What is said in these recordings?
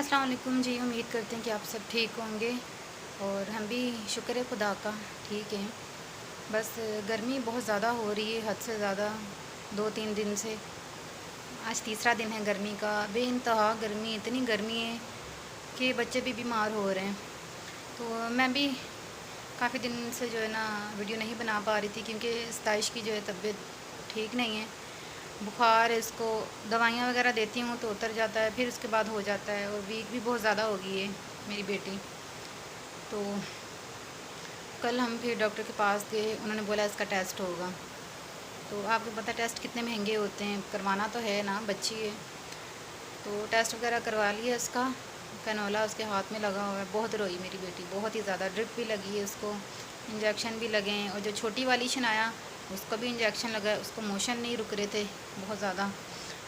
अस्सलाम वालेकुम जी। उम्मीद करते हैं कि आप सब ठीक होंगे और हम भी शुक्र है खुदा का ठीक हैं। बस गर्मी बहुत ज़्यादा हो रही है, हद से ज़्यादा। 2-3 दिन से आज तीसरा दिन है गर्मी का। बेइंतहा गर्मी, इतनी गर्मी है कि बच्चे भी बीमार हो रहे हैं। तो मैं भी काफ़ी दिन से जो है ना वीडियो नहीं बना पा रही थी, क्योंकि सताइश की जो है तबीयत ठीक नहीं है। बुखार है, इसको दवाइयाँ वगैरह देती हूँ तो उतर जाता है, फिर उसके बाद हो जाता है। और वीक भी बहुत ज़्यादा हो गई है मेरी बेटी। तो कल हम फिर डॉक्टर के पास गए, उन्होंने बोला इसका टेस्ट होगा। तो आपको पता टेस्ट कितने महंगे होते हैं, करवाना तो है ना, बच्ची है। तो टेस्ट वगैरह करवा लिया इसका। कैनोला उसके हाथ में लगा हुआ है। बहुत रोई मेरी बेटी, बहुत ही ज़्यादा। ड्रिप भी लगी है उसको, इंजेक्शन भी लगे हैं। और जो छोटी वाली शनाया, उसको भी इंजेक्शन लगा है। उसको मोशन नहीं रुक रहे थे बहुत ज़्यादा।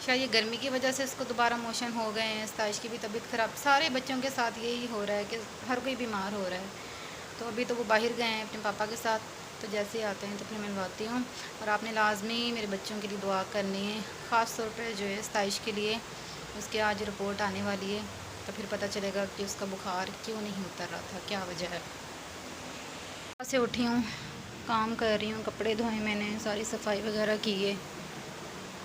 शायद ये गर्मी की वजह से इसको दोबारा मोशन हो गए हैं। सताइश की भी तबीयत ख़राब। सारे बच्चों के साथ यही हो रहा है कि हर कोई बीमार हो रहा है। तो अभी तो वो बाहर गए हैं अपने पापा के साथ, तो जैसे ही आते हैं तो फिर मिलवाती हूँ। और आपने लाजमी मेरे बच्चों के लिए दुआ करनी है, ख़ास तौर पर जो है सताइश के लिए। उसकी आज रिपोर्ट आने वाली है, तो फिर पता चलेगा कि उसका बुखार क्यों नहीं उतर रहा था, क्या वजह है। से उठी हूँ, काम कर रही हूँ, कपड़े धोए मैंने, सारी सफाई वगैरह की है।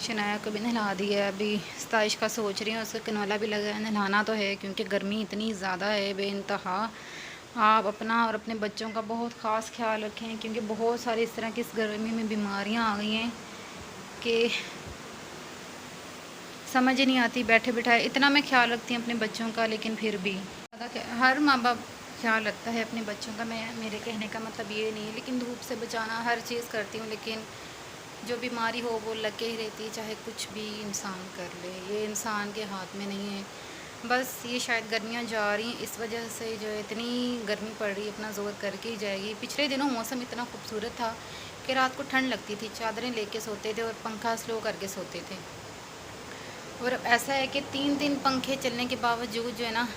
शनाया को भी नहला दिया है। अभी सताइश का सोच रही हूँ, उसका कनौला भी लगा है। नहलाना तो है क्योंकि गर्मी इतनी ज़्यादा है बेइंतहा। आप अपना और अपने बच्चों का बहुत ख़ास ख्याल रखें, क्योंकि बहुत सारी इस तरह की इस गर्मी में बीमारियाँ आ गई हैं कि समझ ही नहीं आती। बैठे बिठाए इतना मैं ख्याल रखती हूँ अपने बच्चों का, लेकिन फिर भी हर माँ बाप ख्याल रखता है अपने बच्चों का। मैं मेरे कहने का मतलब ये नहीं है, लेकिन धूप से बचाना हर चीज़ करती हूँ। लेकिन जो बीमारी हो वो लग के ही रहती है, चाहे कुछ भी इंसान कर ले। ये इंसान के हाथ में नहीं है। बस ये शायद गर्मियाँ जा रही हैं, इस वजह से जो है इतनी गर्मी पड़ रही है, अपना ज़ोर करके ही जाएगी। पिछले दिनों मौसम इतना खूबसूरत था कि रात को ठंड लगती थी, चादरें लेके सोते थे और पंखा स्लो करके सोते थे। और अब ऐसा है कि 3 दिन पंखे चलने के बावजूद जो है ना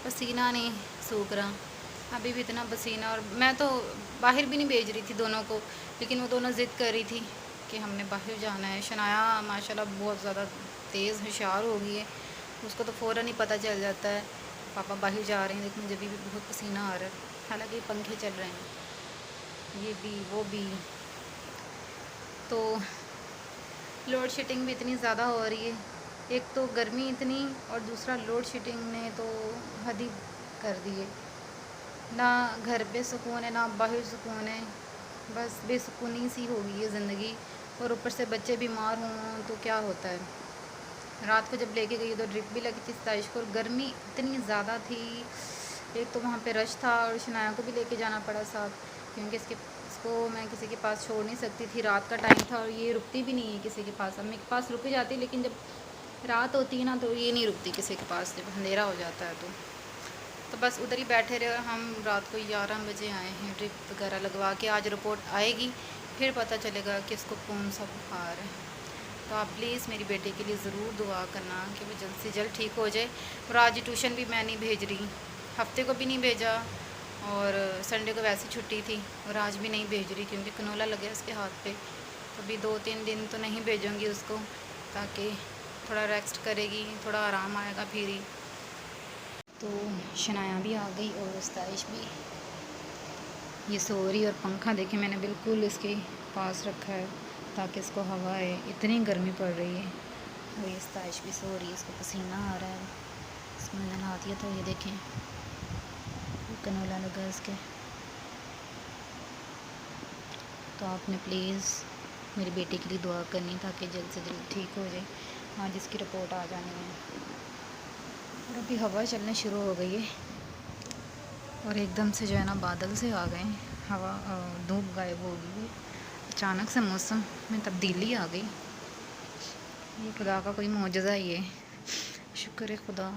पसीना नहीं सूख रहा। अभी भी इतना पसीना। और मैं तो बाहर भी नहीं भेज रही थी दोनों को, लेकिन वो दोनों ज़िद कर रही थी कि हमने बाहर जाना है। शनाया माशाल्लाह बहुत ज़्यादा तेज़ होशियार हो गई है, उसको तो फ़ौरन ही पता चल जाता है पापा बाहर जा रहे हैं। लेकिन मुझे भी बहुत पसीना आ रहा है, हालांकि पंखे चल रहे हैं, ये भी वो भी। तो लोड शेडिंग भी इतनी ज़्यादा हो रही है। एक तो गर्मी इतनी, और दूसरा लोड शेडिंग ने तो हद ही कर दी है। ना घर पे सुकून है, ना बाहर सुकून है। बस बेसुकूनी सी हो गई है ज़िंदगी। और ऊपर से बच्चे बीमार हों तो क्या होता है। रात को जब लेके गई तो ड्रिप भी लगी थी सताइश को, और गर्मी इतनी ज़्यादा थी। एक तो वहाँ पे रश था, और शनाया को भी लेके जाना पड़ा साथ, क्योंकि इसको मैं किसी के पास छोड़ नहीं सकती थी। रात का टाइम था और ये रुकती भी नहीं है किसी के पास। अम्मी के पास रुक जाती, लेकिन जब रात होती है ना तो ये नहीं रुकती किसी के पास, जब अंधेरा हो जाता है तो बस उधर ही बैठे रहे। और हम रात को 11 बजे आए हैं ड्रिप वगैरह लगवा के। आज रिपोर्ट आएगी, फिर पता चलेगा कि इसको कौन सा बुखार है। तो आप प्लीज़ मेरी बेटी के लिए ज़रूर दुआ करना कि वो जल्द से जल्द ठीक हो जाए। और आज ट्यूशन भी मैं नहीं भेज रही, हफ्ते को भी नहीं भेजा, और संडे को वैसे छुट्टी थी। और आज भी नहीं भेज रही क्योंकि कनोला लगे उसके हाथ पे। तो अभी 2-3 दिन तो नहीं भेजूँगी उसको, ताकि थोड़ा रेस्ट करेगी, थोड़ा आराम आएगा फिर ही। तो शनाया भी आ गई और सताइश भी, ये सो रही। और पंखा देखे मैंने बिल्कुल इसके पास रखा है ताकि इसको हवा है, इतनी गर्मी पड़ रही है। और ये सताइश भी सो रही है, इसको पसीना आ रहा है। इसको मैंने नहा दिया था, ये देखें कनोला लगा इसके। तो आपने प्लीज़ मेरी बेटी के लिए दुआ करनी ताकि जल्द से जल्द ठीक हो जाए। आज इसकी रिपोर्ट आ जानी है। और अभी हवा चलने शुरू हो गई है, और एकदम से जो है ना बादल से आ गए, हवा धूप गायब हो गई है। अचानक से मौसम में तब्दीली आ गई। ये खुदा का कोई मौजज़ा ही है, शुक्र है खुदा।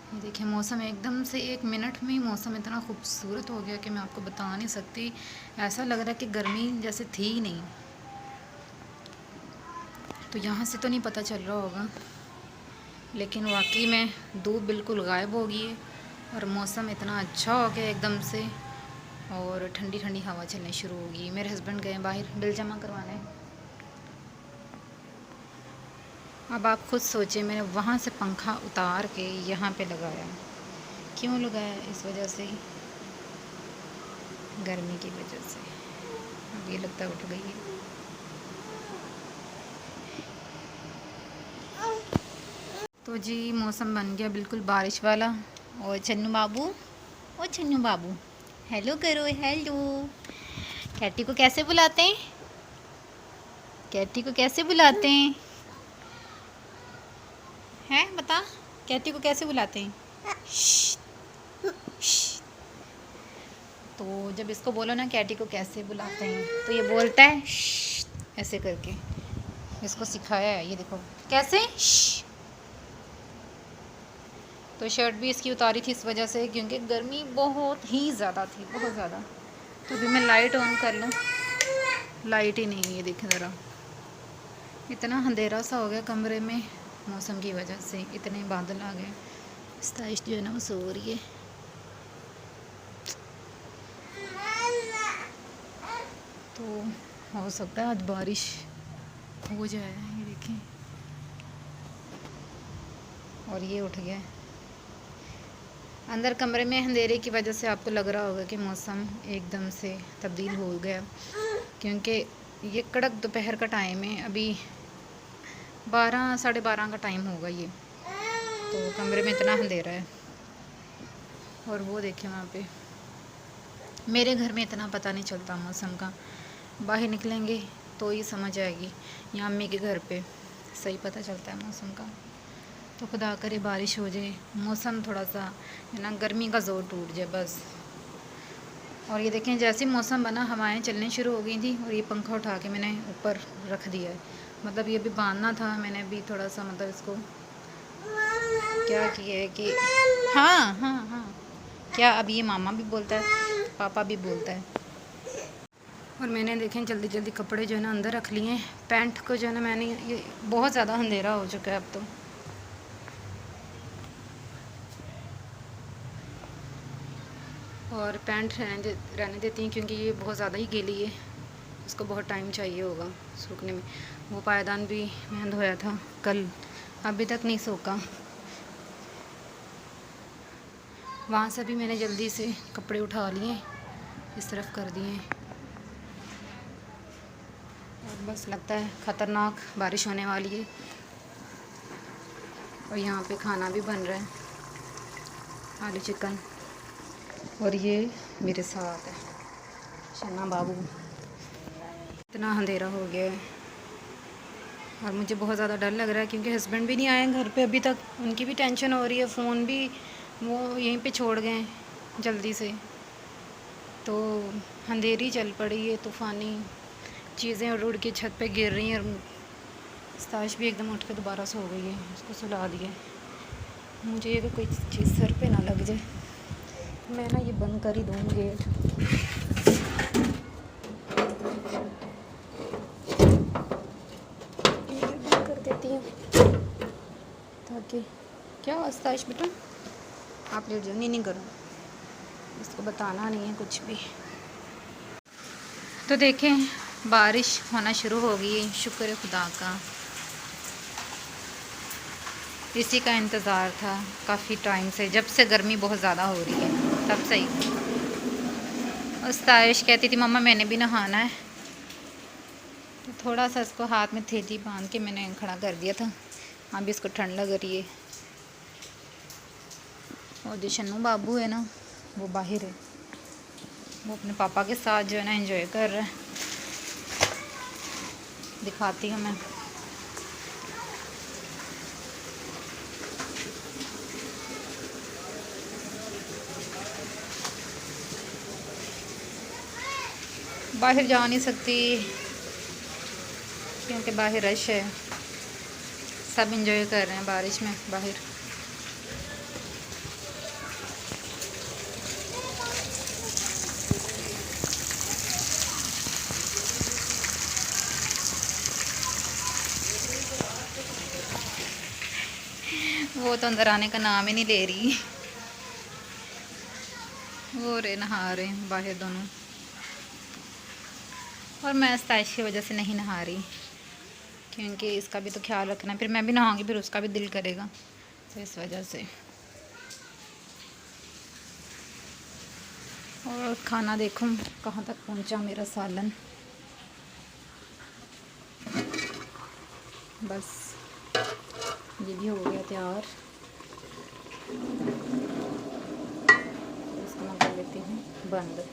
ये देखिए मौसम एकदम से 1 मिनट में ही मौसम इतना खूबसूरत हो गया कि मैं आपको बता नहीं सकती। ऐसा लग रहा है कि गर्मी जैसे थी ही नहीं। तो यहाँ से तो नहीं पता चल रहा होगा, लेकिन वाकई में धूप बिल्कुल गायब हो गई है और मौसम इतना अच्छा हो गया एकदम से। और ठंडी ठंडी हवा चलनी शुरू हो गई। मेरे हस्बैंड गए बाहर बिल जमा करवाने। अब आप खुद सोचिए, मैंने वहाँ से पंखा उतार के यहाँ पे लगाया। क्यों लगाया? इस वजह से ही, गर्मी की वजह से। अब ये लगता है उठ गई है। तो जी मौसम बन गया बिल्कुल बारिश वाला। और चन्नू बाबू, ओ चन्नू बाबू, हेलो करो, हेलो। कैटी को कैसे बुलाते हैं? कैटी को कैसे बुलाते हैं? हैं बता, कैटी को कैसे बुलाते हैं? श्श, श्श। तो जब इसको बोलो ना कैटी को कैसे बुलाते हैं, तो ये बोलता है श्श, ऐसे करके। इसको सिखाया है, ये देखो कैसे। श्श। तो शर्ट भी इसकी उतारी थी इस वजह से, क्योंकि गर्मी बहुत ही ज़्यादा थी, बहुत ज़्यादा। तो अभी मैं लाइट ऑन कर लूँ, लाइट ही नहीं है, देखें ज़रा। इतना अंधेरा सा हो गया कमरे में मौसम की वजह से, इतने बादल आ गए। स्ताइश जो है ना वो सो रही है। तो हो सकता है आज बारिश हो जाए, ये देखें। और ये उठ गया अंदर कमरे में। अंधेरे की वजह से आपको लग रहा होगा कि मौसम एकदम से तब्दील हो गया, क्योंकि ये कड़क दोपहर का टाइम है। अभी 12 साढ़े 12 का टाइम होगा ये, तो कमरे में इतना अंधेरा है। और वो देखें वहाँ पे, मेरे घर में इतना पता नहीं चलता मौसम का, बाहर निकलेंगे तो ही समझ आएगी। या अम्मी के घर पे सही पता चलता है मौसम का। तो खुदा करे बारिश हो जाए, मौसम थोड़ा सा है ना, गर्मी का ज़ोर टूट जाए बस। और ये देखें, जैसे मौसम बना हवाएं चलनी शुरू हो गई थी, और ये पंखा उठा के मैंने ऊपर रख दिया है। मतलब ये भी बांधना था, मैंने भी थोड़ा सा मतलब इसको क्या किया है कि हाँ हाँ हाँ, क्या अब ये मामा भी बोलता है, पापा भी बोलता है। और मैंने देखें जल्दी जल्दी कपड़े जो है ना अंदर रख लिए हैं। पैंट को जो है ना मैंने, ये बहुत ज़्यादा अंधेरा हो चुका है अब तो। और पैंट रहने देती हैं, क्योंकि ये बहुत ज़्यादा ही गीली है, इसको बहुत टाइम चाहिए होगा सूखने में। वो पायदान भी मैंने धोया था कल, अभी तक नहीं सूखा। वहाँ से भी मैंने जल्दी से कपड़े उठा लिए, इस तरफ कर दिए। और बस लगता है ख़तरनाक बारिश होने वाली है। और यहाँ पे खाना भी बन रहा है, आलू चिकन। और ये मेरे साथ है शन्ना बाबू। इतना अंधेरा हो गया है और मुझे बहुत ज़्यादा डर लग रहा है, क्योंकि हस्बैंड भी नहीं आए घर पे अभी तक। उनकी भी टेंशन हो रही है, फ़ोन भी वो यहीं पे छोड़ गए जल्दी से। तो अंधेरी चल पड़ी है, तूफ़ानी चीज़ें उड़ उड़ के छत पे गिर रही हैं। और स्ताश भी एकदम उठ के दोबारा सो गई है, उसको सुला दिया। मुझे ये कोई चीज़ सर पे ना लग जाए, मैं ना ये बंद कर ही दूँ गेट। बंद कर देती हूँ ताकि क्या आस्ताइश बेटा, आप लेट जाओ। नहीं करो, इसको बताना नहीं है कुछ भी। तो देखें बारिश होना शुरू हो गई है, शुक्र है खुदा का। इसी का इंतज़ार था काफ़ी टाइम से, जब से गर्मी बहुत ज़्यादा हो रही है तब से ही। आस्ताइश कहती थी मम्मा मैंने भी नहाना है, तो थोड़ा सा इसको हाथ में थैली बांध के मैंने खड़ा कर दिया था। अभी इसको ठंड लग रही है। और जो शन्नू बाबू है ना वो बाहर है, वो अपने पापा के साथ जो है ना एंजॉय कर रहा है। दिखाती हूँ मैं। बाहर जा नहीं सकती क्योंकि बाहर रश है, सब एंजॉय कर रहे हैं बारिश में बाहर। वो तो अंदर आने का नाम ही नहीं ले रही। वो रे नहा रहे हैं बाहर दोनों, और मैं आस्ताइश की वजह से नहीं नहा रही क्योंकि इसका भी तो ख्याल रखना है। फिर मैं भी नहाऊंगी, फिर उसका भी दिल करेगा, तो इस वजह से। और खाना देखो कहाँ तक पहुँचा मेरा सालन। बस ये भी हो गया तैयार। इसको मैं कर लेती हूँ बंद।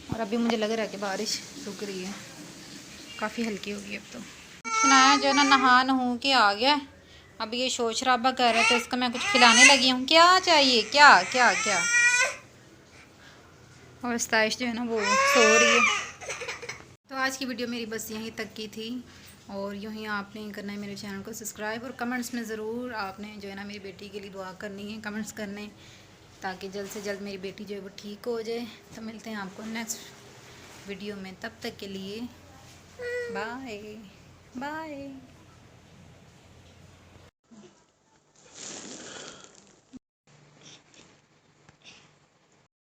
और अभी मुझे लग रहा है कि बारिश रुक रही है, काफ़ी हल्की होगी अब तो। सुनाया जो ना नहा नहू के आ गया, अब ये शोर शराबा कर रहा है, तो इसको मैं कुछ खिलाने लगी हूँ। क्या चाहिए, क्या क्या क्या? और स्ताइश जो है ना वो सो रही है। तो आज की वीडियो मेरी बस यहीं तक की थी, और यूँ ही आपने करना है मेरे चैनल को सब्सक्राइब, और कमेंट्स में ज़रूर आपने जो है ना मेरी बेटी के लिए दुआ करनी है, कमेंट्स करने, ताकि जल्द से जल्द मेरी बेटी जो है वो ठीक हो जाए। तो मिलते हैं आपको नेक्स्ट वीडियो में, तब तक के लिए बाय बाय।